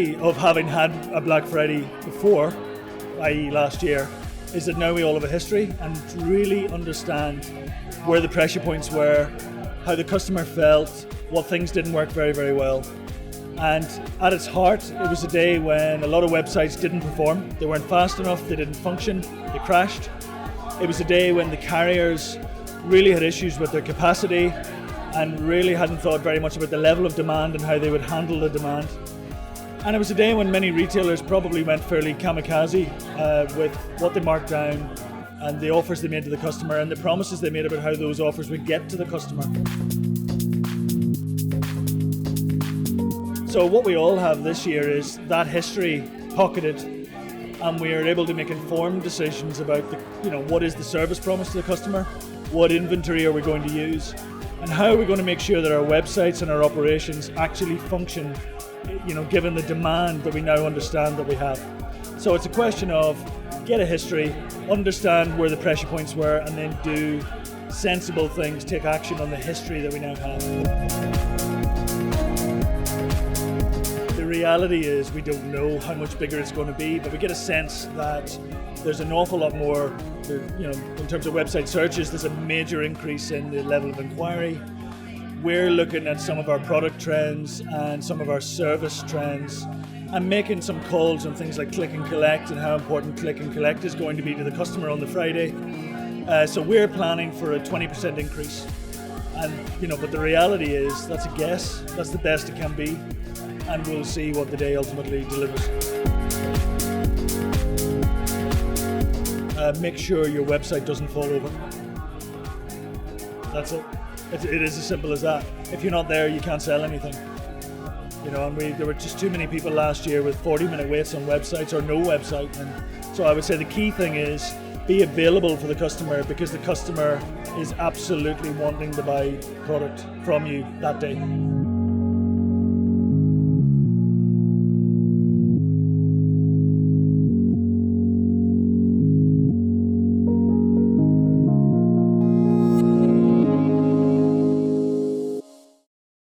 reality of having had a Black Friday before, i.e. last year, is that now we all have a history and really understand where the pressure points were, how the customer felt, what things didn't work very, very well. And at its heart, it was a day when a lot of websites didn't perform. They weren't fast enough, they didn't function, they crashed. It was a day when the carriers really had issues with their capacity and really hadn't thought very much about the level of demand and how they would handle the demand. And it was a day when many retailers probably went fairly kamikaze with what they marked down and the offers they made to the customer and the promises they made about how those offers would get to the customer. So what we all have this year is that history pocketed, and we are able to make informed decisions about what is the service promise to the customer, what inventory are we going to use, and how are we going to make sure that our websites and our operations actually function, given the demand that we now understand that we have. So it's a question of get a history, understand where the pressure points were, and then do sensible things, take action on the history that we now have. The reality is we don't know how much bigger it's going to be, but we get a sense that there's an awful lot more, in terms of website searches, there's a major increase in the level of inquiry. We're looking at some of our product trends and some of our service trends and making some calls on things like click and collect and how important click and collect is going to be to the customer on the Friday. So we're planning for a 20% increase. And, but the reality is that's a guess, that's the best it can be. And we'll see what the day ultimately delivers. Make sure your website doesn't fall over. That's it. It is as simple as that. If you're not there, you can't sell anything. And there were just too many people last year with 40-minute waits on websites or no website. And so I would say the key thing is be available for the customer, because the customer is absolutely wanting to buy product from you that day.